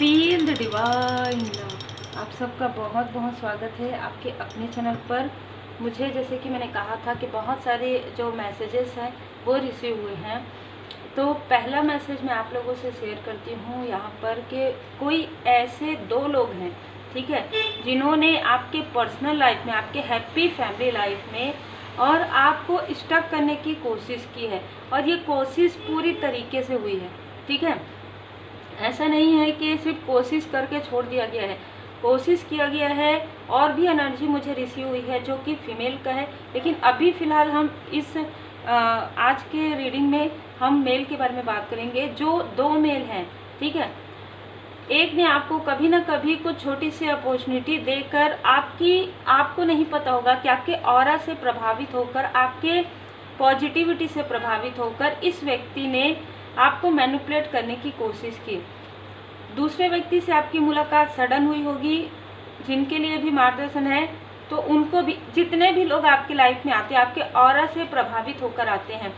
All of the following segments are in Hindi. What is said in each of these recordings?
Feel the divine love. आप सबका बहुत बहुत स्वागत है आपके अपने चैनल पर। मुझे जैसे कि मैंने कहा था कि बहुत सारे जो मैसेजेस हैं वो रिसीव हुए हैं, तो पहला मैसेज मैं आप लोगों से शेयर करती हूँ यहाँ पर कि कोई ऐसे दो लोग हैं, ठीक है, जिन्होंने आपके पर्सनल लाइफ में, आपके हैप्पी फैमिली लाइफ में और आपको स्टक करने की कोशिश की है, और ये कोशिश पूरी तरीके से हुई है, ठीक है। ऐसा नहीं है कि सिर्फ कोशिश करके छोड़ दिया गया है, कोशिश किया गया है। और भी एनर्जी मुझे रिसीव हुई है जो कि फीमेल का है, लेकिन अभी फ़िलहाल हम इस आज के रीडिंग में हम मेल के बारे में बात करेंगे। जो दो मेल हैं, ठीक है, एक ने आपको कभी ना कभी कुछ छोटी सी अपॉर्चुनिटी देकर आपको नहीं पता होगा कि आपके ऑरा से प्रभावित होकर, आपके पॉजिटिविटी से प्रभावित होकर इस व्यक्ति ने आपको मैनिपुलेट करने की कोशिश की। दूसरे व्यक्ति से आपकी मुलाकात सडन हुई होगी, जिनके लिए भी मार्गदर्शन है, तो उनको भी, जितने भी लोग आपकी लाइफ में आते हैं आपके ऑरा से प्रभावित होकर आते हैं।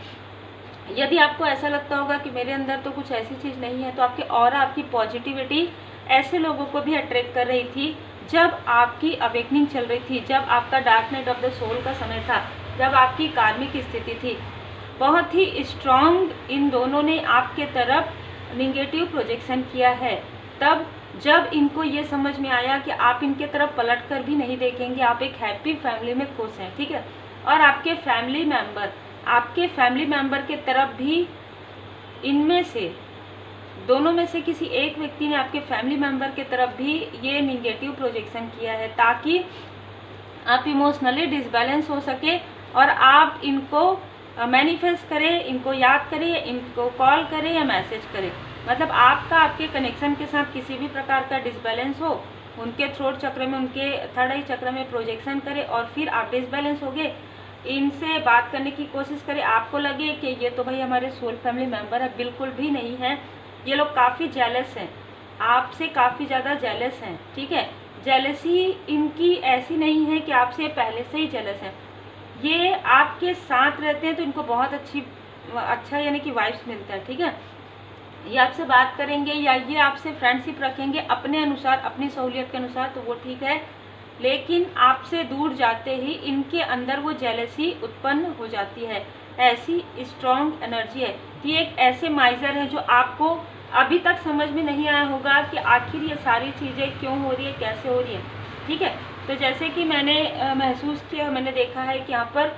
यदि आपको ऐसा लगता होगा कि मेरे अंदर तो कुछ ऐसी चीज़ नहीं है, तो आपके ऑरा, आपकी पॉजिटिविटी ऐसे लोगों को भी अट्रैक्ट कर रही थी जब आपकी अवेकनिंग चल रही थी, जब आपका dark night of the soul का समय था, जब आपकी कार्मिक स्थिति थी। बहुत ही स्ट्रॉन्ग इन दोनों ने आपके तरफ निगेटिव प्रोजेक्शन किया है। तब जब इनको ये समझ में आया कि आप इनके तरफ पलट कर भी नहीं देखेंगे, आप एक हैप्पी फैमिली में खुश हैं, ठीक है, और आपके फैमिली मेंबर के तरफ भी, इनमें से दोनों में से किसी एक व्यक्ति ने आपके फैमिली मेंबर के तरफ भी ये निगेटिव प्रोजेक्शन किया है, ताकि आप इमोशनली डिसबैलेंस हो सके और आप इनको मैनिफेस्ट करें, इनको याद करें, इनको कॉल करें या मैसेज करें। मतलब आपके कनेक्शन के साथ किसी भी प्रकार का डिसबैलेंस हो, उनके थ्रोट चक्र में, उनके थर्ड आई चक्र में प्रोजेक्शन करें और फिर आप डिसबैलेंस हो गए, इनसे बात करने की कोशिश करें, आपको लगे कि ये तो भाई हमारे सोल फैमिली मेम्बर है। बिल्कुल भी नहीं है। ये लोग काफ़ी जेलस हैं, आपसे काफ़ी ज़्यादा जेलस हैं, ठीक है। जेलसी इनकी ऐसी नहीं है कि आपसे पहले से ही जेलस हैं, ये आपके साथ रहते हैं तो इनको बहुत अच्छा यानी कि वाइब्स मिलता है, ठीक है। ये आपसे बात करेंगे या ये आपसे फ्रेंडशिप रखेंगे अपने अनुसार, अपनी सहूलियत के अनुसार, तो वो ठीक है, लेकिन आपसे दूर जाते ही इनके अंदर वो जेलसी उत्पन्न हो जाती है। ऐसी स्ट्रॉन्ग एनर्जी है। ये एक ऐसे माइजर है जो आपको अभी तक समझ में नहीं आया होगा कि आखिर ये सारी चीज़ें क्यों हो रही है, कैसे हो रही है, ठीक है। तो जैसे कि मैंने महसूस किया, मैंने देखा है कि यहाँ पर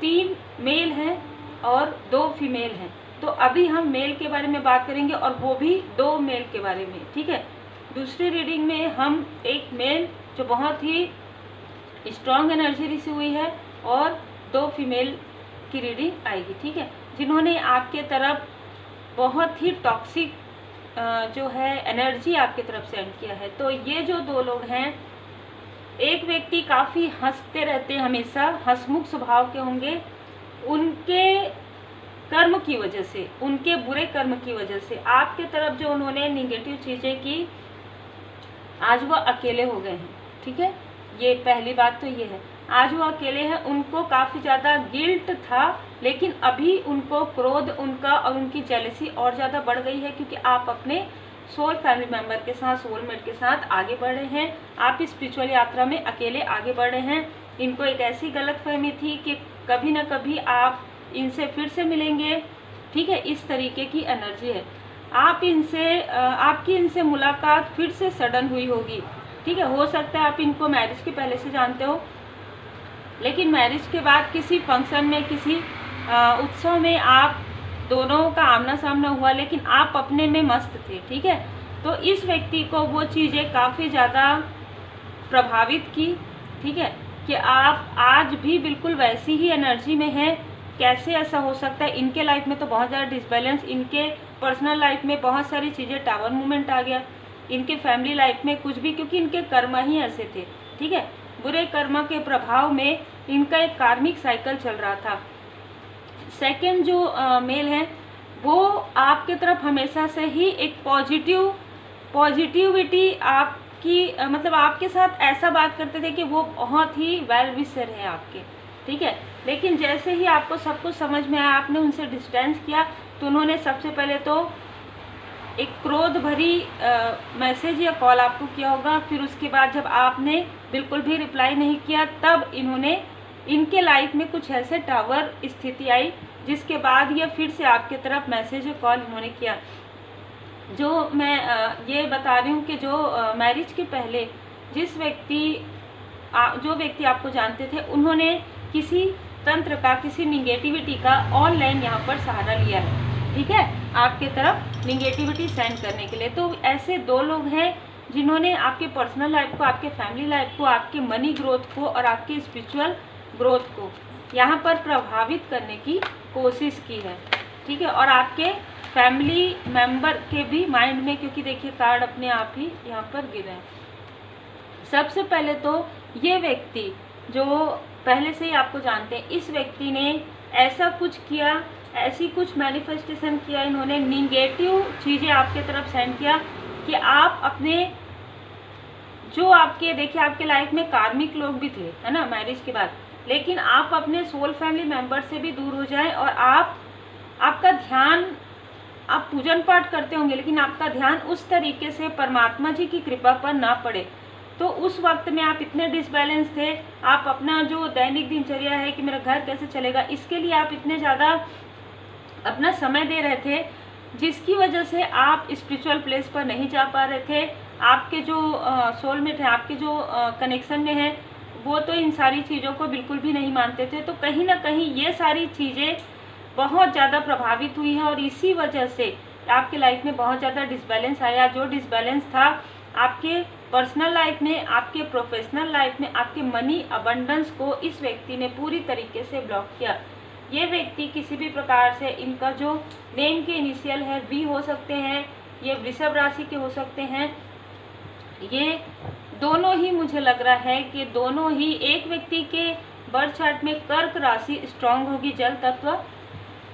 3 मेल हैं और 2 फीमेल हैं। तो अभी हम मेल के बारे में बात करेंगे और वो भी 2 मेल के बारे में, ठीक है। दूसरी रीडिंग में हम एक मेल जो बहुत ही स्ट्रॉन्ग एनर्जी रिसीव हुई है और 2 फीमेल की रीडिंग आएगी, ठीक है, जिन्होंने आपके तरफ बहुत ही टॉक्सिक जो है एनर्जी आपकी तरफ सेंड किया है। तो ये जो 2 लोग हैं, एक व्यक्ति काफ़ी हंसते रहते हैं, हमेशा हंसमुख स्वभाव के होंगे। उनके कर्म की वजह से, उनके बुरे कर्म की वजह से आपके तरफ जो उन्होंने निगेटिव चीज़ें की, आज वो अकेले हो गए हैं, ठीक है। ये पहली बात तो ये है, आज वो अकेले हैं। उनको काफ़ी ज़्यादा गिल्ट था, लेकिन अभी उनको क्रोध उनका और उनकी जेलसी और ज़्यादा बढ़ गई है, क्योंकि आप अपने सोल फैमिली मेंबर के साथ, सोलमेट के साथ आगे बढ़ रहे हैं। आप इस स्पिरिचुअल यात्रा में अकेले आगे बढ़ रहे हैं। इनको एक ऐसी गलतफहमी थी कि कभी ना कभी आप इनसे फिर से मिलेंगे, ठीक है, इस तरीके की एनर्जी है। आपकी इनसे मुलाकात फिर से सडन हुई होगी, ठीक है। हो सकता है आप इनको मैरिज के पहले से जानते हो, लेकिन मैरिज के बाद किसी फंक्शन में, किसी उत्सव में आप दोनों का आमना सामना हुआ, लेकिन आप अपने में मस्त थे, ठीक है। तो इस व्यक्ति को वो चीज़ें काफ़ी ज़्यादा प्रभावित की, ठीक है, कि आप आज भी बिल्कुल वैसी ही एनर्जी में हैं। कैसे ऐसा हो सकता है? इनके लाइफ में तो बहुत ज़्यादा डिसबैलेंस, इनके पर्सनल लाइफ में बहुत सारी चीज़ें, टावर मूवमेंट आ गया, इनके फैमिली लाइफ में कुछ भी, क्योंकि इनके कर्म ही ऐसे थे, ठीक है। बुरे कर्म के प्रभाव में इनका एक कार्मिक साइकिल चल रहा था। सेकंड जो मेल है, वो आपके तरफ हमेशा से ही एक पॉजिटिविटी आपकी मतलब आपके साथ ऐसा बात करते थे कि वो बहुत ही वेल विशर है आपके, ठीक है। लेकिन जैसे ही आपको सब कुछ समझ में आया, आपने उनसे डिस्टेंस किया, तो उन्होंने सबसे पहले तो एक क्रोध भरी मैसेज या कॉल आपको किया होगा। फिर उसके बाद जब आपने बिल्कुल भी रिप्लाई नहीं किया, तब इनके लाइफ में कुछ ऐसे टावर स्थिति आई जिसके बाद ये फिर से आपके तरफ मैसेज या कॉल इन्होंने किया। जो मैं ये बता रही हूँ कि जो मैरिज के पहले जो व्यक्ति आपको जानते थे, उन्होंने किसी तंत्र का, किसी निगेटिविटी का ऑनलाइन यहाँ पर सहारा लिया है, ठीक है, आपके तरफ निगेटिविटी सेंड करने के लिए। तो ऐसे 2 लोग हैं जिन्होंने आपके पर्सनल लाइफ को, आपके फैमिली लाइफ को, आपके मनी ग्रोथ को और आपके स्पिरिचुअल ग्रोथ को यहाँ पर प्रभावित करने की कोशिश की है, ठीक है। और आपके फैमिली मेंबर के भी माइंड में, क्योंकि देखिए कार्ड अपने आप ही यहाँ पर गिर रहे हैं। सबसे पहले तो ये व्यक्ति जो पहले से ही आपको जानते हैं, इस व्यक्ति ने ऐसा कुछ किया, ऐसी कुछ मैनिफेस्टेशन किया, इन्होंने निगेटिव चीज़ें आपके तरफ सेंड किया कि आप अपने जो आपके, देखिए आपके लाइफ में कार्मिक लोग भी थे, है ना, मैरिज के बाद, लेकिन आप अपने सोल फैमिली मेंबर से भी दूर हो जाएं और आपका ध्यान, आप पूजन पाठ करते होंगे लेकिन आपका ध्यान उस तरीके से परमात्मा जी की कृपा पर ना पड़े। तो उस वक्त में आप इतने डिसबैलेंस थे, आप अपना जो दैनिक दिनचर्या है कि मेरा घर कैसे चलेगा, इसके लिए आप इतने ज़्यादा अपना समय दे रहे थे, जिसकी वजह से आप स्पिरिचुअल प्लेस पर नहीं जा पा रहे थे। आपके जो सोलमेट है, आपके जो कनेक्शन में है, वो तो इन सारी चीज़ों को बिल्कुल भी नहीं मानते थे। तो कहीं ना कहीं ये सारी चीज़ें बहुत ज़्यादा प्रभावित हुई है और इसी वजह से आपके लाइफ में बहुत ज़्यादा डिसबैलेंस आया। जो डिसबैलेंस था आपके पर्सनल लाइफ में, आपके प्रोफेशनल लाइफ में, आपके मनी अबंडेंस को इस व्यक्ति ने पूरी तरीके से ब्लॉक किया। ये व्यक्ति किसी भी प्रकार से, इनका जो नेम के इनिशियल है वी हो सकते हैं, ये वृषभ राशि के हो सकते हैं, ये दोनों ही मुझे लग रहा है कि दोनों ही, एक व्यक्ति के बर्थ चार्ट में कर्क राशि स्ट्रांग होगी, जल तत्व,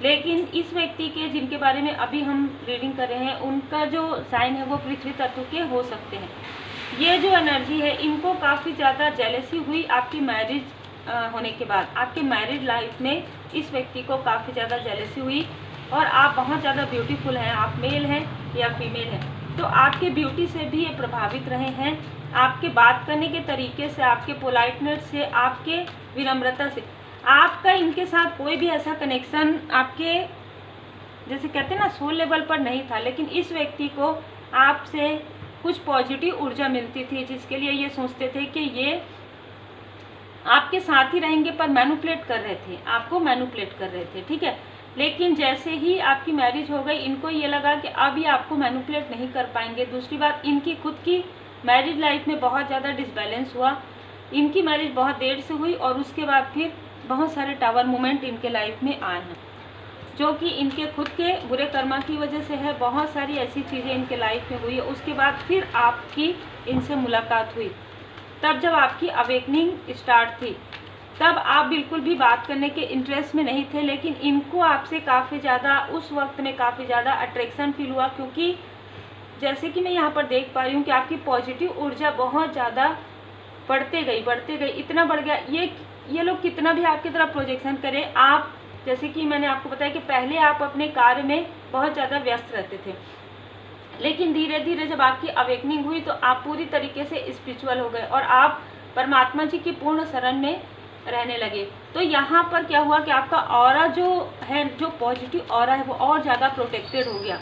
लेकिन इस व्यक्ति के जिनके बारे में अभी हम रीडिंग कर रहे हैं, उनका जो साइन है वो पृथ्वी तत्व के हो सकते हैं। ये जो एनर्जी है, इनको काफ़ी ज़्यादा जेलसी हुई आपकी मैरिज होने के बाद। आपके मैरिड लाइफ में इस व्यक्ति को काफ़ी ज़्यादा जेलसी हुई और आप बहुत ज़्यादा ब्यूटीफुल हैं, आप मेल हैं या फीमेल हैं, तो आपके ब्यूटी से भी ये प्रभावित रहे हैं, आपके बात करने के तरीके से, आपके पोलाइटनेस से, आपके विनम्रता से। आपका इनके साथ कोई भी ऐसा कनेक्शन आपके जैसे कहते हैं ना सोल लेवल पर नहीं था, लेकिन इस व्यक्ति को आपसे कुछ पॉजिटिव ऊर्जा मिलती थी, जिसके लिए ये सोचते थे कि ये आपके साथ ही रहेंगे, पर मैनिपुलेट कर रहे थे, आपको मैनिपुलेट कर रहे थे, ठीक है। लेकिन जैसे ही आपकी मैरिज हो गई, इनको ये लगा कि अब ये आपको मैनिपुलेट नहीं कर पाएंगे। दूसरी बात, इनकी खुद की मैरिज लाइफ में बहुत ज़्यादा डिसबैलेंस हुआ, इनकी मैरिज बहुत देर से हुई और उसके बाद फिर बहुत सारे टावर मोमेंट इनके लाइफ में आए हैं, जो कि इनके खुद के बुरे कर्मा की वजह से है। बहुत सारी ऐसी चीज़ें इनके लाइफ में हुई है। उसके बाद फिर आपकी इनसे मुलाकात हुई, तब जब आपकी अवेकनिंग स्टार्ट थी, तब आप बिल्कुल भी बात करने के इंटरेस्ट में नहीं थे, लेकिन इनको आपसे काफ़ी ज़्यादा उस वक्त में काफ़ी ज़्यादा अट्रैक्शन फील हुआ, क्योंकि जैसे कि मैं यहाँ पर देख पा रही हूँ कि आपकी पॉजिटिव ऊर्जा बहुत ज़्यादा बढ़ते गई, इतना बढ़ गया। ये लोग कितना भी आपकी तरफ प्रोजेक्शन करें, आप जैसे कि मैंने आपको बताया कि पहले आप अपने कार्य में बहुत ज़्यादा व्यस्त रहते थे, लेकिन धीरे धीरे जब आपकी अवेकनिंग हुई तो आप पूरी तरीके से स्पिरिचुअल हो गए और आप परमात्मा जी की पूर्ण शरण में रहने लगे। तो यहाँ पर क्या हुआ कि आपका ऑरा जो है, जो पॉजिटिव ऑरा है, वो और ज़्यादा प्रोटेक्टेड हो गया,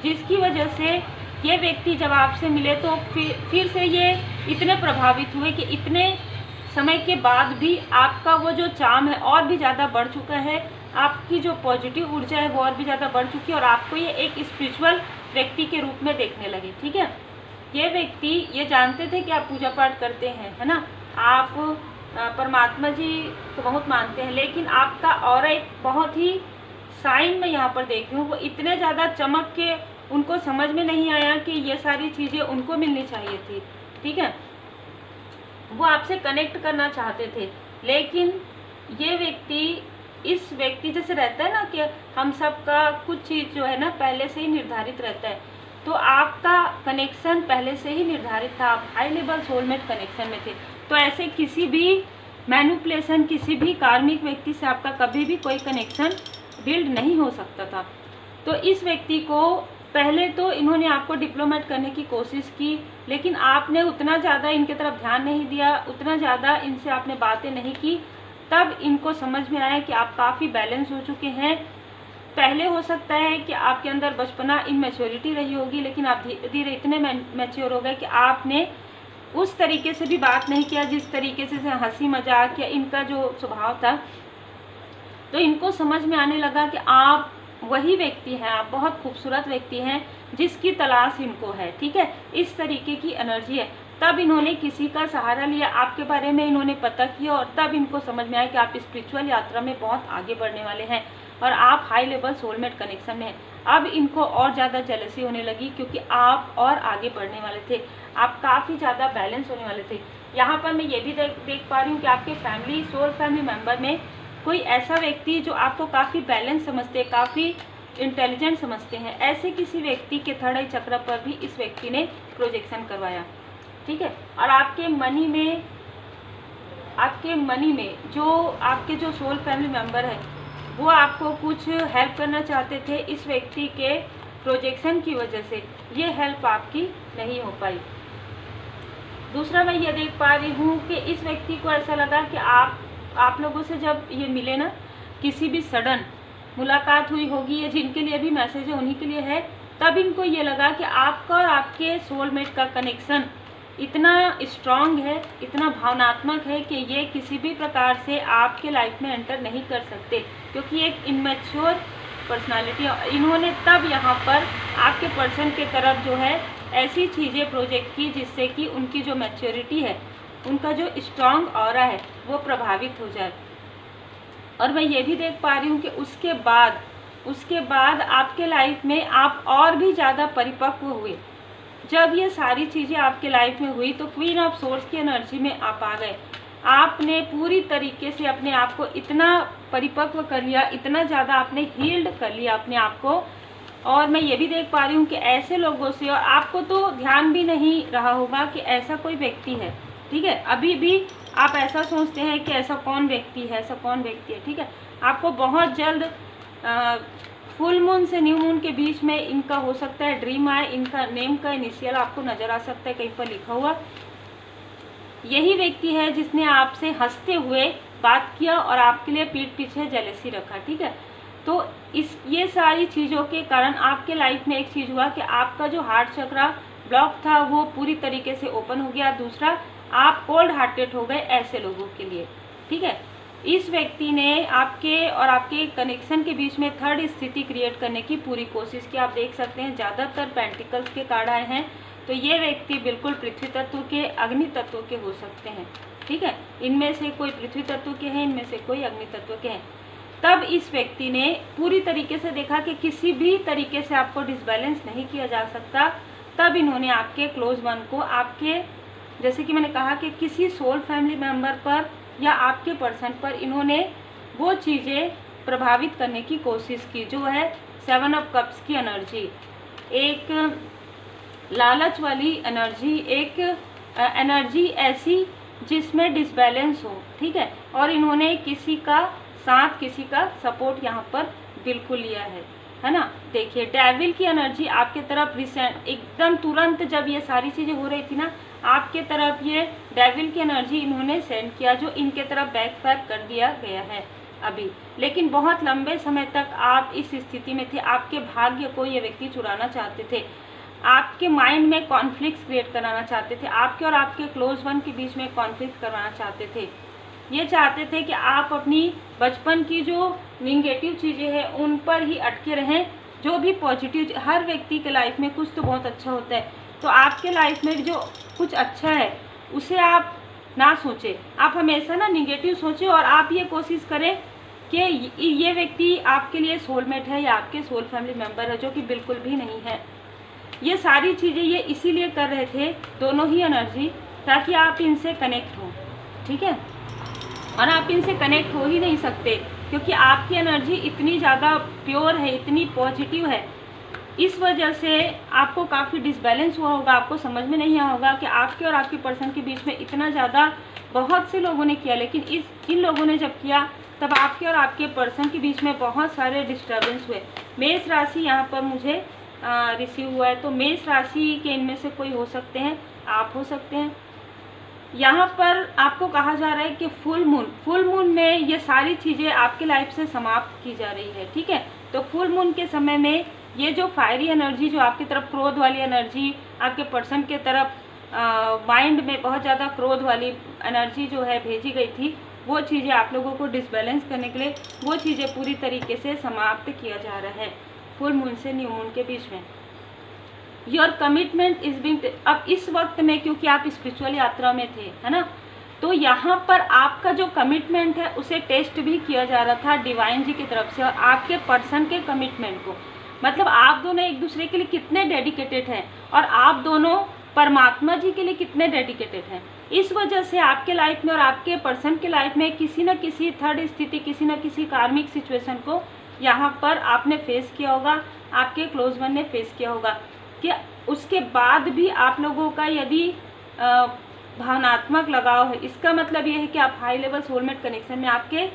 जिसकी वजह से ये व्यक्ति जब आपसे मिले तो फिर से ये इतने प्रभावित हुए कि इतने समय के बाद भी आपका वो जो चार्म है और भी ज़्यादा बढ़ चुका है, आपकी जो पॉजिटिव ऊर्जा है वो और भी ज़्यादा बढ़ चुकी है और आपको ये एक स्पिरिचुअल व्यक्ति के रूप में देखने लगे, ठीक है। ये व्यक्ति ये जानते थे कि आप पूजा पाठ करते हैं, है ना, आप परमात्मा जी को बहुत मानते हैं, लेकिन आपका और एक बहुत ही साइन मैं यहाँ पर देख रही हूँ, वो इतने ज़्यादा चमक के उनको समझ में नहीं आया कि ये सारी चीज़ें उनको मिलनी चाहिए थी, ठीक है। वो आपसे कनेक्ट करना चाहते थे, लेकिन ये व्यक्ति, इस व्यक्ति जैसे रहता है ना कि हम सब का कुछ चीज़ जो है ना पहले से ही निर्धारित रहता है, तो आपका कनेक्शन पहले से ही निर्धारित था, आप हाई लेवल सोलमेट कनेक्शन में थे। तो ऐसे किसी भी मैनिपुलेशन, किसी भी कार्मिक व्यक्ति से आपका कभी भी कोई कनेक्शन बिल्ड नहीं हो सकता था। तो इस व्यक्ति को पहले तो इन्होंने आपको डिप्लोमेट करने की कोशिश की, लेकिन आपने उतना ज़्यादा इनके तरफ ध्यान नहीं दिया, उतना ज़्यादा इनसे आपने बातें नहीं की। तब इनको समझ में आया कि आप काफ़ी बैलेंस हो चुके हैं। पहले हो सकता है कि आपके अंदर बचपना इनमेच्योरिटी रही होगी, लेकिन आप धीरे धीरे इतने मैच्योर हो गए कि आपने उस तरीके से भी बात नहीं किया जिस तरीके से हंसी मजाक या इनका जो स्वभाव था। तो इनको समझ में आने लगा कि आप वही व्यक्ति हैं, आप बहुत खूबसूरत व्यक्ति हैं जिसकी तलाश इनको है। ठीक है, इस तरीके की एनर्जी है। तब इन्होंने किसी का सहारा लिया, आपके बारे में इन्होंने पता किया और तब इनको समझ में आया कि आप स्पिरिचुअल यात्रा में बहुत आगे बढ़ने वाले हैं और आप हाई लेवल सोलमेट कनेक्शन में हैं। अब इनको और ज़्यादा जेलसी होने लगी क्योंकि आप और आगे बढ़ने वाले थे, आप काफ़ी ज़्यादा बैलेंस होने वाले थे। यहाँ पर मैं ये भी देख पा रही हूँ कि आपके फैमिली सोल फैमिली मेम्बर में कोई ऐसा व्यक्ति जो आपको काफ़ी बैलेंस समझते हैं, काफ़ी इंटेलिजेंट समझते हैं, ऐसे किसी व्यक्ति के थर्ड आई चक्र पर भी इस व्यक्ति ने प्रोजेक्शन करवाया। ठीक है, और आपके मनी में जो आपके जो सोल फैमिली मेम्बर है वो आपको कुछ हेल्प करना चाहते थे, इस व्यक्ति के प्रोजेक्शन की वजह से ये हेल्प आपकी नहीं हो पाई। दूसरा मैं ये देख पा रही हूँ कि इस व्यक्ति को ऐसा लगा कि आप लोगों से जब ये मिले ना, किसी भी सडन मुलाकात हुई होगी, ये जिनके लिए भी मैसेज है उन्हीं के लिए है, तब इनको ये लगा कि आपका और आपके सोलमेट का कनेक्शन इतना स्ट्रांग है, इतना भावनात्मक है कि ये किसी भी प्रकार से आपके लाइफ में एंटर नहीं कर सकते, क्योंकि एक इमेच्योर पर्सनालिटी। इन्होंने तब यहाँ पर आपके पर्सन के तरफ जो है ऐसी चीज़ें प्रोजेक्ट की जिससे कि उनकी जो मैच्योरिटी है, उनका जो स्ट्रांग ऑरा है वो प्रभावित हो जाए। और मैं ये भी देख पा रही हूँ कि उसके बाद आपके लाइफ में आप और भी ज़्यादा परिपक्व हुए। जब ये सारी चीज़ें आपके लाइफ में हुई तो क्वीन ऑफ सोर्स की एनर्जी में आप आ गए। आपने पूरी तरीके से अपने आप को इतना परिपक्व कर लिया, इतना ज़्यादा आपने हील्ड कर लिया अपने आप को। और मैं ये भी देख पा रही हूँ कि ऐसे लोगों से, और आपको तो ध्यान भी नहीं रहा होगा कि ऐसा कोई व्यक्ति है। ठीक है, अभी भी आप ऐसा सोचते हैं कि ऐसा कौन व्यक्ति है, ठीक है। आपको बहुत जल्द फुल मून से न्यू मून के बीच में इनका हो सकता है ड्रीम आए, इनका नेम का इनिशियल आपको नज़र आ सकता है कहीं पर लिखा हुआ। यही व्यक्ति है जिसने आपसे हंसते हुए बात किया और आपके लिए पीठ पीछे जेलसी रखा। ठीक है, तो ये सारी चीज़ों के कारण आपके लाइफ में एक चीज़ हुआ कि आपका जो हार्ट चक्रा ब्लॉक था वो पूरी तरीके से ओपन हो गया। दूसरा, आप कोल्ड हार्टेड हो गए ऐसे लोगों के लिए। ठीक है, इस व्यक्ति ने आपके और आपके कनेक्शन के बीच में थर्ड स्थिति क्रिएट करने की पूरी कोशिश की। आप देख सकते हैं ज़्यादातर पेंटिकल्स के कार्ड आए हैं, तो ये व्यक्ति बिल्कुल पृथ्वी तत्व के, अग्नि तत्व के हो सकते हैं। ठीक है, इनमें से कोई पृथ्वी तत्व के हैं, इनमें से कोई अग्नि तत्व के हैं। तब इस व्यक्ति ने पूरी तरीके से देखा कि किसी भी तरीके से आपको डिसबैलेंस नहीं किया जा सकता। तब इन्होंने आपके क्लोज वन को, आपके, जैसे कि मैंने कहा कि किसी सोल फैमिली मेम्बर पर या आपके पर्सन पर इन्होंने वो चीज़ें प्रभावित करने की कोशिश की जो है 7 ऑफ कप्स की एनर्जी, एक लालच वाली एनर्जी, एक एनर्जी ऐसी जिसमें डिसबैलेंस हो। ठीक है, और इन्होंने किसी का साथ, किसी का सपोर्ट यहाँ पर बिल्कुल लिया है ना। देखिए, डेविल की एनर्जी आपके तरफ रिसेंट, एकदम तुरंत जब ये सारी चीज़ें हो रही थी ना, आपके तरफ ये डेविल की एनर्जी इन्होंने सेंड किया जो इनके तरफ बैकफायर कर दिया गया है अभी। लेकिन बहुत लंबे समय तक आप इस स्थिति में थे, आपके भाग्य को ये व्यक्ति चुराना चाहते थे, आपके माइंड में कॉन्फ्लिक्ट क्रिएट कराना चाहते थे, आपके और आपके क्लोज वन के बीच में कॉन्फ्लिक्ट करवाना चाहते थे। ये चाहते थे कि आप अपनी बचपन की जो निगेटिव चीज़ें हैं उन पर ही अटके रहें। जो भी पॉजिटिव, हर व्यक्ति के लाइफ में कुछ तो बहुत अच्छा होता है, तो आपके लाइफ में जो कुछ अच्छा है उसे आप ना सोचें, आप हमेशा ना निगेटिव सोचें और आप ये कोशिश करें कि ये व्यक्ति आपके लिए सोलमेट है या आपके सोल फैमिली मेम्बर है, जो कि बिल्कुल भी नहीं है। ये सारी चीज़ें ये इसीलिए कर रहे थे, दोनों ही एनर्जी, ताकि आप इनसे कनेक्ट हो। ठीक है, और आप इनसे कनेक्ट हो ही नहीं सकते क्योंकि आपकी एनर्जी इतनी ज़्यादा प्योर है, इतनी पॉजिटिव है। इस वजह से आपको काफ़ी डिसबैलेंस हुआ होगा, आपको समझ में नहीं आया होगा कि आपके और आपके पर्सन के बीच में इतना ज़्यादा बहुत से लोगों ने किया, लेकिन इन लोगों ने जब किया तब आपके और आपके पर्सन के बीच में बहुत सारे डिस्टर्बेंस हुए। मेष राशि यहाँ पर मुझे रिसीव हुआ है। तो मेष राशि के इनमें से कोई हो सकते हैं, आप हो सकते हैं। यहाँ पर आपको कहा जा रहा है कि फुल मून में ये सारी चीज़ें आपके लाइफ से समाप्त की जा रही है, ठीक है। तो फुल मून के समय में ये जो फायरी एनर्जी, जो आपकी तरफ क्रोध वाली एनर्जी, आपके पर्सन के तरफ माइंड में बहुत ज़्यादा क्रोध वाली एनर्जी जो है भेजी गई थी, वो चीज़ें आप लोगों को डिसबैलेंस करने के लिए वो चीज़ें पूरी तरीके से समाप्त किया जा रहा है फुल मून से न्यू मून के बीच में। योर कमिटमेंट इज बिंग, अब इस वक्त में क्योंकि आप स्पिरिचुअल यात्रा में थे, है ना, तो यहाँ पर आपका जो कमिटमेंट है उसे टेस्ट भी किया जा रहा था डिवाइन जी की तरफ से, और आपके पर्सन के कमिटमेंट को, मतलब आप दोनों एक दूसरे के लिए कितने डेडिकेटेड हैं और आप दोनों परमात्मा जी के लिए कितने डेडिकेटेड हैं। इस वजह से आपके लाइफ में और आपके पर्सन के लाइफ में किसी न किसी थर्ड स्थिति, किसी न किसी कार्मिक सिचुएशन को यहाँ पर आपने फेस किया होगा, आपके क्लोज वन ने फेस किया होगा। कि उसके बाद भी आप लोगों का यदि भावनात्मक लगाव है, इसका मतलब ये है कि आप हाई लेवल सोलमेट कनेक्शन में आपके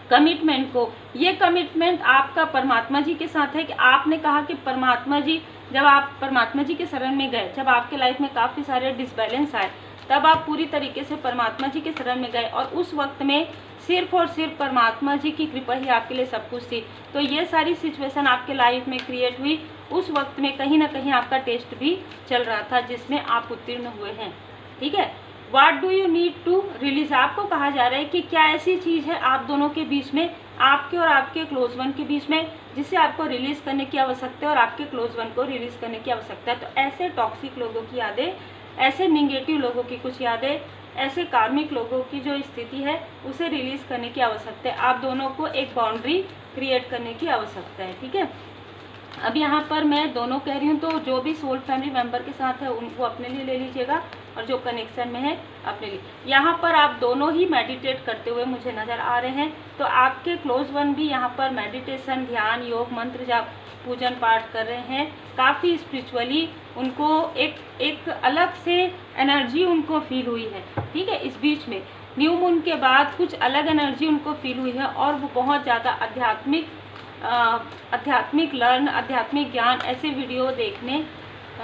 कमिटमेंट को, ये कमिटमेंट आपका परमात्मा जी के साथ है कि आपने कहा कि परमात्मा जी, जब आप परमात्मा जी के शरण में गए, जब आपके लाइफ में काफ़ी सारे डिसबैलेंस आए, तब आप पूरी तरीके से परमात्मा जी के शरण में गए और उस वक्त में सिर्फ और सिर्फ परमात्मा जी की कृपा ही आपके लिए सब कुछ थी। तो ये सारी सिचुएशन आपके लाइफ में क्रिएट हुई उस वक्त में, कहीं ना कहीं आपका टेस्ट भी चल रहा था जिसमें आप उत्तीर्ण हुए हैं, ठीक है। What do you need to release, आपको कहा जा रहा है कि क्या ऐसी चीज़ है आप दोनों के बीच में, आपके और आपके क्लोज वन के बीच में, जिसे आपको रिलीज करने की आवश्यकता है और आपके क्लोज वन को रिलीज करने की आवश्यकता है। तो ऐसे टॉक्सिक लोगों की यादें, ऐसे निगेटिव लोगों की कुछ यादें, ऐसे कार्मिक लोगों की जो स्थिति है उसे रिलीज करने की आवश्यकता है। आप दोनों को एक बाउंड्री क्रिएट करने की आवश्यकता है, ठीक है। अब यहाँ पर मैं दोनों कह रही हूँ, तो जो भी सोल फैमिली मेंबर के साथ है उनको अपने लिए ले लीजिएगा और जो कनेक्शन में है अपने लिए। यहाँ पर आप दोनों ही मेडिटेट करते हुए मुझे नज़र आ रहे हैं, तो आपके क्लोज वन भी यहाँ पर मेडिटेशन, ध्यान, योग, मंत्र जाप, पूजन पाठ कर रहे हैं। काफ़ी स्पिरिचुअली उनको एक अलग से एनर्जी उनको फील हुई है, ठीक है। इस बीच में न्यू मून के बाद कुछ अलग एनर्जी उनको फील हुई है और वो बहुत ज़्यादा आध्यात्मिक लर्न, आध्यात्मिक ज्ञान, ऐसे वीडियो देखने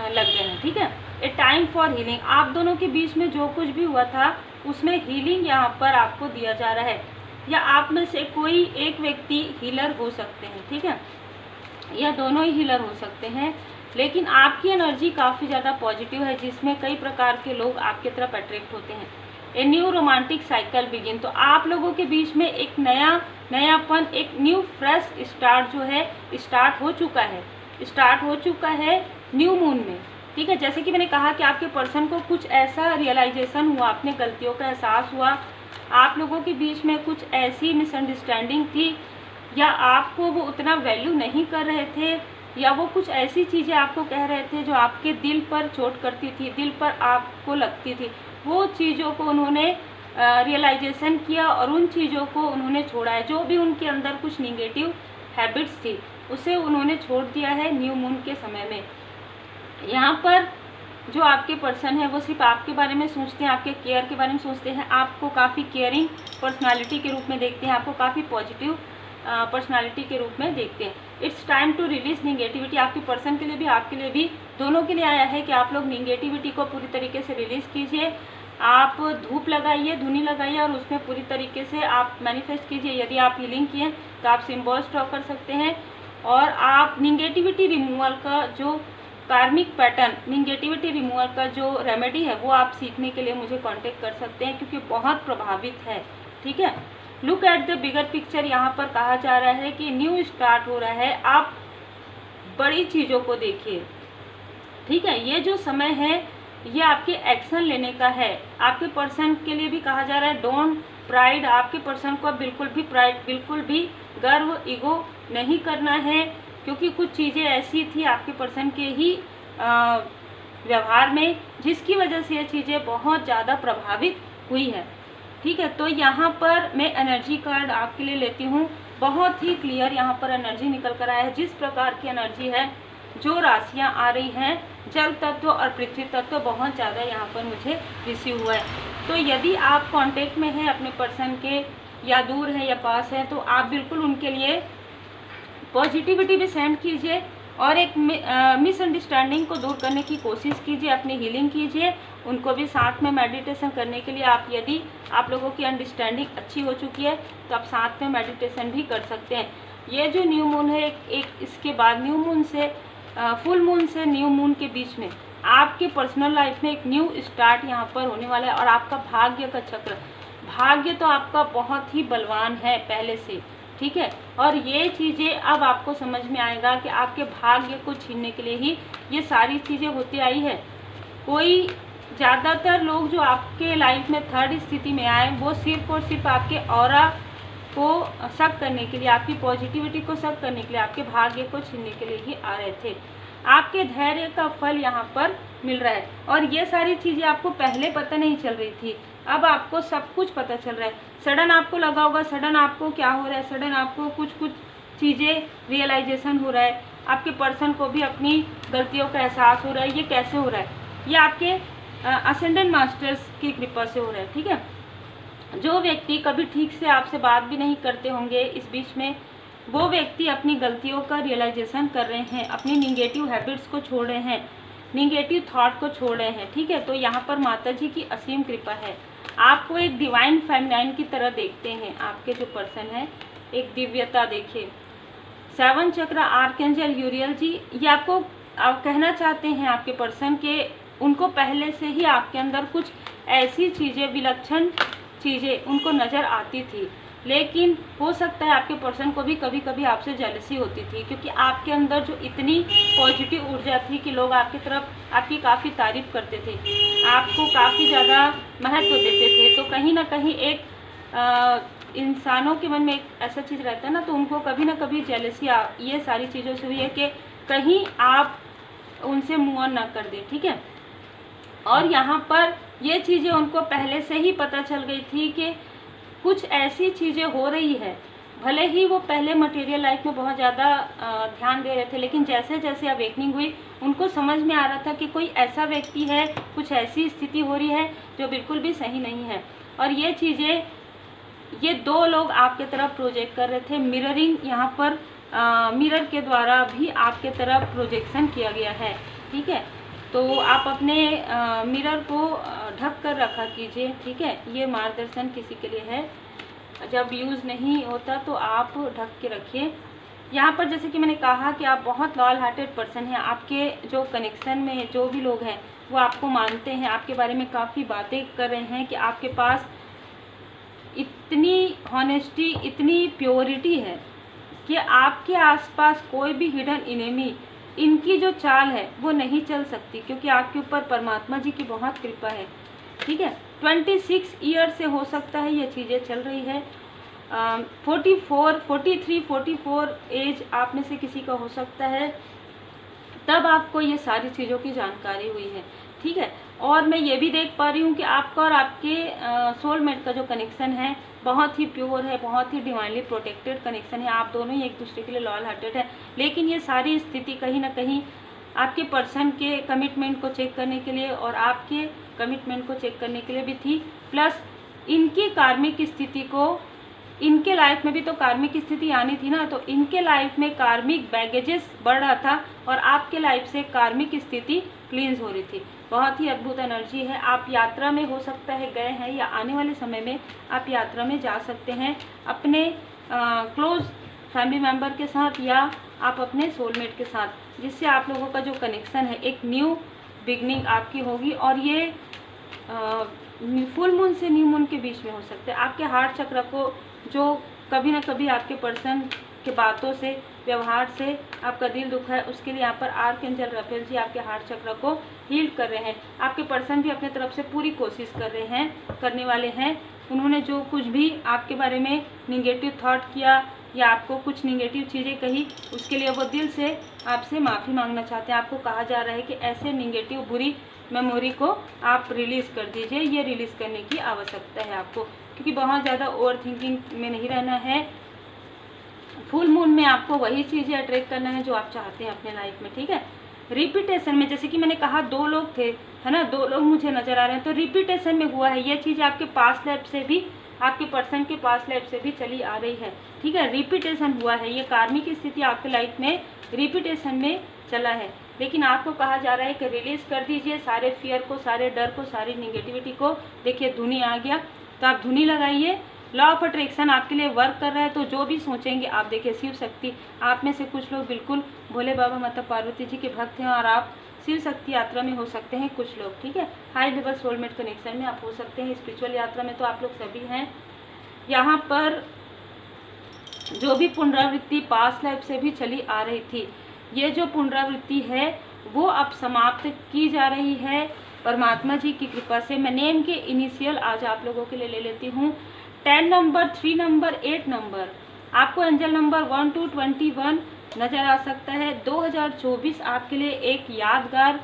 लग गए हैं, ठीक है। ए टाइम फॉर हीलिंग, आप दोनों के बीच में जो कुछ भी हुआ था उसमें हीलिंग यहाँ पर आपको दिया जा रहा है, या आप में से कोई एक व्यक्ति हीलर हो सकते हैं, ठीक है, या दोनों ही हीलर हो सकते हैं। लेकिन आपकी एनर्जी काफ़ी ज़्यादा पॉजिटिव है जिसमें कई प्रकार के लोग आपकी तरफ अट्रैक्ट होते हैं। A new romantic cycle begin, तो आप लोगों के बीच में एक नयापन, एक न्यू फ्रेश स्टार्ट जो है स्टार्ट हो चुका है न्यू मून में, ठीक है। जैसे कि मैंने कहा कि आपके पर्सन को कुछ ऐसा रियलाइजेशन हुआ, अपने गलतियों का एहसास हुआ, आप लोगों के बीच में कुछ ऐसी मिसअंडरस्टैंडिंग थी, या आपको वो उतना वैल्यू नहीं कर रहे थे, या वो कुछ ऐसी चीज़ें आपको कह रहे थे जो आपके दिल पर चोट करती थी, दिल पर आपको लगती थी। वो चीज़ों को उन्होंने रियलाइजेशन किया और उन चीज़ों को उन्होंने छोड़ा है। जो भी उनके अंदर कुछ निगेटिव हैबिट्स थी उसे उन्होंने छोड़ दिया है न्यू मून के समय में। यहाँ पर जो आपके पर्सन है वो सिर्फ आपके बारे में सोचते हैं, आपके केयर के बारे में सोचते हैं, आपको काफ़ी केयरिंग पर्सनालिटी के रूप में देखते हैं, आपको काफ़ी पॉजिटिव पर्सनालिटी के रूप में देखते हैं। It's time to release negativity, आपके पर्सन के लिए भी आपके लिए भी दोनों के लिए आया है कि आप लोग निगेटिविटी को पूरी तरीके से रिलीज़ कीजिए। आप धूप लगाइए, धुनी लगाइए और उसमें पूरी तरीके से आप मैनिफेस्ट कीजिए। यदि आप हीलिंग किए तो आप सिम्बॉल्स ड्रॉ कर सकते हैं, और आप निगेटिविटी रिमूवल का जो कार्मिक पैटर्न, निगेटिविटी रिमूवल का जो रेमेडी है वो आप सीखने के लिए मुझे कांटेक्ट कर सकते हैं, क्योंकि बहुत प्रभावित है, ठीक है। Look at the bigger picture, यहाँ पर कहा जा रहा है कि न्यू स्टार्ट हो रहा है, आप बड़ी चीज़ों को देखिए, ठीक है। ये जो समय है ये आपके एक्शन लेने का है। आपके पर्सन के लिए भी कहा जा रहा है डोंट प्राइड, आपके पर्सन को बिल्कुल भी प्राइड, बिल्कुल भी गर्व, ईगो नहीं करना है, क्योंकि कुछ चीज़ें ऐसी थी आपके पर्सन के ही व्यवहार में जिसकी वजह से ये चीज़ें बहुत ज़्यादा प्रभावित हुई है, ठीक है। तो यहाँ पर मैं एनर्जी कार्ड आपके लिए लेती हूँ, बहुत ही क्लियर यहाँ पर एनर्जी निकल कर आया है। जिस प्रकार की एनर्जी है, जो राशियाँ आ रही हैं, जल तत्व और पृथ्वी तत्व बहुत ज़्यादा यहाँ पर मुझे रिसीव हुआ है। तो यदि आप कांटेक्ट में हैं अपने पर्सन के, या दूर है या पास है, तो आप बिल्कुल उनके लिए पॉजिटिविटी भी सेंड कीजिए, और एक मिसअंडरस्टैंडिंग को दूर करने की कोशिश कीजिए, अपनी हीलिंग कीजिए। उनको भी साथ में मेडिटेशन करने के लिए आप, यदि आप लोगों की अंडरस्टैंडिंग अच्छी हो चुकी है तो आप साथ में मेडिटेशन भी कर सकते हैं। ये जो न्यू मून है, एक इसके बाद न्यू मून से फुल मून से न्यू मून के बीच में आपके पर्सनल लाइफ में एक न्यू स्टार्ट यहाँ पर होने वाला है। और आपका भाग्य का चक्र, भाग्य तो आपका बहुत ही बलवान है पहले से, ठीक है। और ये चीज़ें अब आपको समझ में आएगा कि आपके भाग्य को छीनने के लिए ही ये सारी चीज़ें होती आई है। कोई ज़्यादातर लोग जो आपके लाइफ में थर्ड स्थिति में आए, वो सिर्फ और सिर्फ आपके ऑरा को शक करने के लिए, आपकी पॉजिटिविटी को शक करने के लिए, आपके भाग्य को छीनने के लिए ही आ रहे थे। आपके धैर्य का फल यहाँ पर मिल रहा है। और ये सारी चीज़ें आपको पहले पता नहीं चल रही थी, अब आपको सब कुछ पता चल रहा है। सडन आपको लगा होगा, सडन आपको क्या हो रहा है, सडन आपको कुछ चीज़ें रियलाइजेशन हो रहा है। आपके पर्सन को भी अपनी गलतियों का एहसास हो रहा है। ये कैसे हो रहा है? ये आपके असेंडेंट मास्टर्स की कृपा से हो रहा है, ठीक है। जो व्यक्ति कभी ठीक से आपसे बात भी नहीं करते होंगे इस बीच में, वो व्यक्ति अपनी गलतियों का रियलाइजेशन कर रहे हैं, अपनी निगेटिव हैबिट्स को छोड़ रहे हैं, निगेटिव थॉट को छोड़ रहे हैं, ठीक है। तो यहाँ पर माता जी की असीम कृपा है। आपको एक डिवाइन फेमिनाइन की तरह देखते हैं। आपके जो पर्सन है, एक दिव्यता देखिए। 7 चक्र आर्कएंजल यूरियल जी, ये आपको आप कहना चाहते हैं आपके पर्सन के, उनको पहले से ही आपके अंदर कुछ ऐसी चीज़ें, विलक्षण चीज़ें उनको नज़र आती थी। लेकिन हो सकता है आपके पर्सन को भी कभी कभी आपसे जेलसी होती थी, क्योंकि आपके अंदर जो इतनी पॉजिटिव ऊर्जा थी कि लोग आपकी तरफ आपकी काफ़ी तारीफ करते थे, आपको काफ़ी ज़्यादा महत्व देते थे। तो कहीं ना कहीं एक इंसानों के मन में एक ऐसा चीज़ रहता है ना, तो उनको कभी ना कभी जेलसी ये सारी चीज़ों से हुई है कि कहीं आप उनसे मूव ऑन ना कर दें, ठीक है। और यहाँ पर ये चीज़ें उनको पहले से ही पता चल गई थी कि कुछ ऐसी चीज़ें हो रही है। भले ही वो पहले मटेरियल लाइफ में बहुत ज़्यादा ध्यान दे रहे थे, लेकिन जैसे जैसे अवेकनिंग हुई उनको समझ में आ रहा था कि कोई ऐसा व्यक्ति है, कुछ ऐसी स्थिति हो रही है जो बिल्कुल भी सही नहीं है। और ये चीज़ें, ये 2 लोग आपके तरफ प्रोजेक्ट कर रहे थे। मिररिंग यहाँ पर मिरर के द्वारा भी आपके तरफ प्रोजेक्शन किया गया है, ठीक है। तो आप अपने मिरर को ढक कर रखा कीजिए, ठीक है। ये मार्गदर्शन किसी के लिए है, जब यूज़ नहीं होता तो आप ढक के रखिए। यहाँ पर जैसे कि मैंने कहा कि आप बहुत लॉयल हार्टेड पर्सन हैं। आपके जो कनेक्शन में जो भी लोग हैं वो आपको मानते हैं, आपके बारे में काफ़ी बातें कर रहे हैं कि आपके पास इतनी हॉनेस्टी, इतनी प्योरिटी है कि आपके आसपास कोई भी हिडन इनेमी, इनकी जो चाल है वो नहीं चल सकती, क्योंकि आपके ऊपर परमात्मा जी की बहुत कृपा है, ठीक है। 26 ईयर से हो सकता है ये चीज़ें चल रही है। 44, 43, 44 एज आप में से किसी का हो सकता है, तब आपको ये सारी चीज़ों की जानकारी हुई है, ठीक है। और मैं ये भी देख पा रही हूँ कि आपका और आपके सोलमेट का जो कनेक्शन है बहुत ही प्योर है, बहुत ही डिवाइनली प्रोटेक्टेड कनेक्शन है। आप दोनों ही एक दूसरे के लिए लॉयल हार्टेड है। लेकिन ये सारी स्थिति कहीं ना कहीं आपके पर्सन के कमिटमेंट को चेक करने के लिए और आपके कमिटमेंट को चेक करने के लिए भी थी। प्लस इनकी कार्मिक स्थिति को, इनके लाइफ में भी तो कार्मिक स्थिति आनी थी ना, तो इनके लाइफ में कार्मिक बैगेजेस बढ़ रहा था और आपके लाइफ से कार्मिक स्थिति क्लींस हो रही थी। बहुत ही अद्भुत एनर्जी है। आप यात्रा में हो सकता है गए हैं, या आने वाले समय में आप यात्रा में जा सकते हैं अपने क्लोज फैमिली मेम्बर के साथ, या आप अपने सोलमेट के साथ, जिससे आप लोगों का जो कनेक्शन है एक न्यू बिगनिंग आपकी होगी। और ये फुल मून से न्यू मून के बीच में हो सकता है। आपके हार्ट चक्र को, जो कभी ना कभी आपके पर्सन के बातों से, व्यवहार से आपका दिल दुखा है, उसके लिए यहाँ पर आर्कएंजल राफेल जी आपके हार्ट चक्र को हील कर रहे हैं। आपके पर्सन भी अपने तरफ से पूरी कोशिश कर रहे हैं, करने वाले हैं। उन्होंने जो कुछ भी आपके बारे में निगेटिव थॉट किया या आपको कुछ निगेटिव चीज़ें कही, उसके लिए वो दिल से आपसे माफ़ी मांगना चाहते हैं। आपको कहा जा रहा है कि ऐसे निगेटिव बुरी मेमोरी को आप रिलीज़ कर दीजिए। ये रिलीज़ करने की आवश्यकता है आपको, क्योंकि बहुत ज़्यादा ओवर थिंकिंग में नहीं रहना है। फुल मून में आपको वही चीज़ें अट्रैक्ट करना है जो आप चाहते हैं अपने लाइफ में, ठीक है। रिपीटेशन में, जैसे कि मैंने कहा 2 लोग थे, है ना, 2 लोग मुझे नज़र आ रहे हैं, तो रिपीटेशन में हुआ है। ये चीज़ आपके पास्ट लाइफ से भी आपके पर्सन के पास लाइफ से भी चली आ रही है। ठीक है, रिपीटेशन हुआ है, ये कार्मिक स्थिति आपके लाइफ में रिपीटेशन में चला है, लेकिन आपको कहा जा रहा है कि रिलीज कर दीजिए सारे फियर को, सारे डर को, सारी निगेटिविटी को। देखिए धुनी आ गया, तो आप धुनी लगाइए। लॉ ऑफ अट्रैक्शन आपके लिए वर्क कर रहा है, तो जो भी सोचेंगे आप, देखिए शिव शक्ति, आप में से कुछ लोग बिल्कुल भोले बाबा माता पार्वती जी के भक्त हैं और आप शिव शक्ति यात्रा में हो सकते हैं कुछ लोग। ठीक है, हाई लेवल सोलमेट कनेक्शन में आप हो सकते हैं। स्पिरिचुअल यात्रा में तो आप लोग सभी हैं। यहाँ पर जो भी पुनरावृत्ति पास्ट लाइफ से भी चली आ रही थी, ये जो पुनरावृत्ति है वो अब समाप्त की जा रही है परमात्मा जी की कृपा से। मैं नेम के इनिशियल आज आप लोगों के लिए ले लेती हूँ। 10 नंबर, 3 नंबर, 8 नंबर, आपको एंजल नंबर 1 to 21 नज़र आ सकता है। 2024 आपके लिए एक यादगार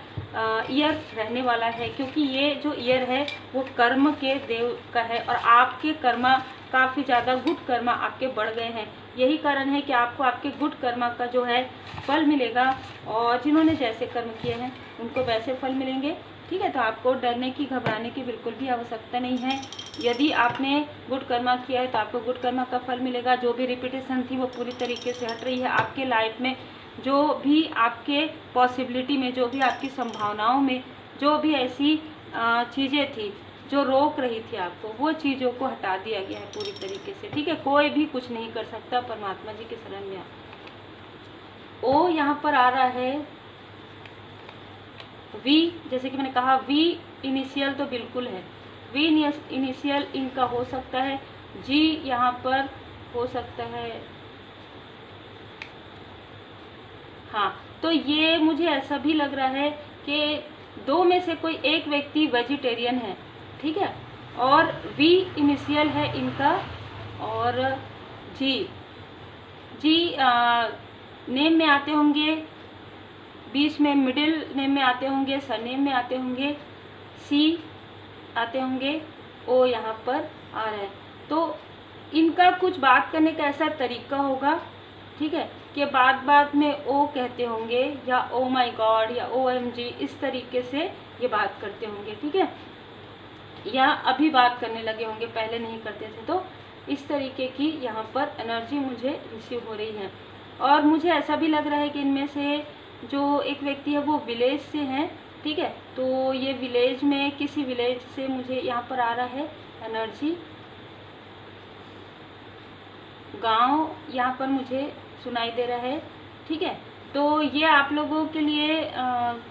ईयर रहने वाला है, क्योंकि ये जो ईयर है वो कर्म के देव का है और आपके कर्मा काफ़ी ज़्यादा गुड कर्मा आपके बढ़ गए हैं। यही कारण है कि आपको आपके गुड कर्मा का जो है फल मिलेगा, और जिन्होंने जैसे कर्म किए हैं उनको वैसे फल मिलेंगे। ठीक है, तो आपको डरने की, घबराने की बिल्कुल भी आवश्यकता नहीं है। यदि आपने गुड कर्मा किया है तो आपको गुड कर्मा का फल मिलेगा। जो भी रिपीटेशन थी वो पूरी तरीके से हट रही है आपके लाइफ में। जो भी आपके पॉसिबिलिटी में, जो भी आपकी संभावनाओं में, जो भी ऐसी चीज़ें थी जो रोक रही थी आपको, वो चीज़ों को हटा दिया गया है पूरी तरीके से। ठीक है, कोई भी कुछ नहीं कर सकता परमात्मा जी के शरण में। ओ यहाँ पर आ रहा है वी, जैसे कि मैंने कहा वी इनिशियल तो बिल्कुल है, वी इनिशियल इनका हो सकता है। जी यहाँ पर हो सकता है, हाँ। तो ये मुझे ऐसा भी लग रहा है कि दो में से कोई एक व्यक्ति वेजिटेरियन है। ठीक है, और वी इनिशियल है इनका, और जी नेम में आते होंगे, बीच में मिडिल नेम में आते होंगे, सरनेम में आते होंगे, सी आते होंगे, ओ यहाँ पर आ रहा है। तो इनका कुछ बात करने का ऐसा तरीका होगा, ठीक है, कि बात में ओ कहते होंगे, या ओ माई गॉड, या OMG, इस तरीके से ये बात करते होंगे। ठीक है, या अभी बात करने लगे होंगे, पहले नहीं करते थे। तो इस तरीके की यहाँ पर एनर्जी मुझे रिसीव हो रही है। और मुझे ऐसा भी लग रहा है कि इनमें से जो एक व्यक्ति है वो विलेज से हैं। ठीक है, तो ये विलेज में, किसी विलेज से मुझे यहाँ पर आ रहा है एनर्जी। गांव यहाँ पर मुझे सुनाई दे रहा है। ठीक है, तो ये आप लोगों के लिए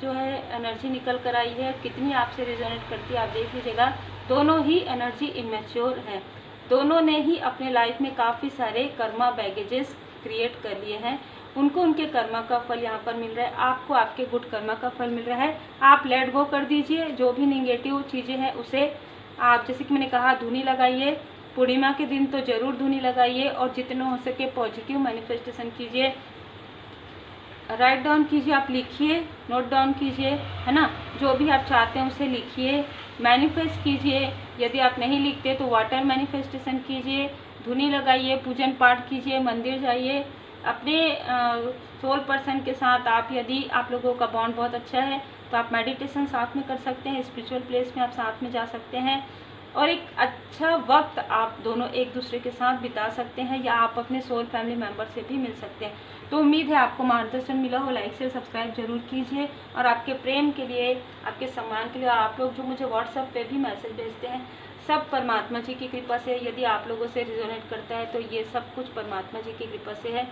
जो है एनर्जी निकल कर आई है। कितनी आपसे रिजोनेट करती है आप देख लीजिएगा। दोनों ही एनर्जी इमेच्योर है, दोनों ने ही अपने लाइफ में काफ़ी सारे कर्मा बैगेजेस क्रिएट कर लिए हैं। उनको उनके कर्मा का फल यहाँ पर मिल रहा है, आपको आपके गुड कर्मा का फल मिल रहा है। आप लेट गो कर दीजिए जो भी नेगेटिव चीज़ें हैं उसे। आप जैसे कि मैंने कहा धुनी लगाइए, पूर्णिमा के दिन तो ज़रूर धुनी लगाइए, और जितना हो सके पॉजिटिव मैनिफेस्टेशन कीजिए, राइट डाउन कीजिए, आप लिखिए, नोट डाउन कीजिए, है ना, जो भी आप चाहते हैं उसे लिखिए, मैनिफेस्ट कीजिए। यदि आप नहीं लिखते तो वाटर मैनिफेस्टेशन कीजिए, धुनी लगाइए, पूजन पाठ कीजिए, मंदिर जाइए अपने सोल पर्सन के साथ। आप यदि आप लोगों का बॉन्ड बहुत अच्छा है तो आप मेडिटेशन साथ में कर सकते हैं, स्पिरिचुअल प्लेस में आप साथ में जा सकते हैं, और एक अच्छा वक्त आप दोनों एक दूसरे के साथ बिता सकते हैं, या आप अपने सोल फैमिली मेम्बर से भी मिल सकते हैं। तो उम्मीद है आपको मार्गदर्शन मिला हो। लाइक से सब्सक्राइब जरूर कीजिए, और आपके प्रेम के लिए, आपके सम्मान के लिए, और आप लोग जो मुझे व्हाट्सएप पे भी मैसेज भेजते हैं, सब परमात्मा जी की कृपा से। यदि आप लोगों से रिजोनेट करता है तो ये सब कुछ परमात्मा जी की कृपा से है।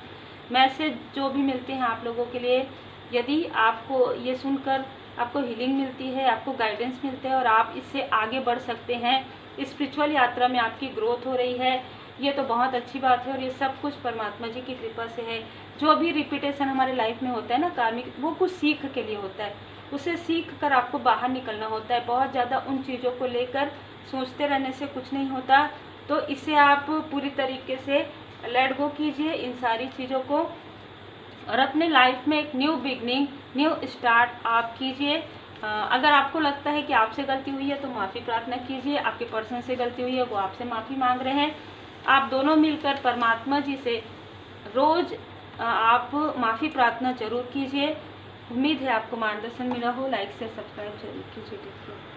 मैसेज जो भी मिलते हैं आप लोगों के लिए, यदि आपको ये सुनकर आपको हीलिंग मिलती है, आपको गाइडेंस मिलता है, और आप इससे आगे बढ़ सकते हैं, स्पिरिचुअल यात्रा में आपकी ग्रोथ हो रही है, ये तो बहुत अच्छी बात है। और ये सब कुछ परमात्मा जी की कृपा से है। जो भी रिपीटेशन हमारे लाइफ में होता है ना कार्मिक, वो कुछ सीख के लिए होता है, उसे सीख कर आपको बाहर निकलना होता है। बहुत ज़्यादा उन चीज़ों को लेकर सोचते रहने से कुछ नहीं होता। तो इसे आप पूरी तरीके से लेट गो कीजिए इन सारी चीज़ों को, और अपने लाइफ में एक न्यू बिगनिंग, न्यू स्टार्ट आप कीजिए। अगर आपको लगता है कि आपसे गलती हुई है तो माफ़ी प्रार्थना कीजिए, आपके पर्सन से गलती हुई है वो आपसे माफ़ी मांग रहे हैं। आप दोनों मिलकर परमात्मा जी से रोज़ आप माफ़ी प्रार्थना जरूर कीजिए। उम्मीद है आपको मार्गदर्शन मिला हो। लाइक से सब्सक्राइब जरूर कीजिए।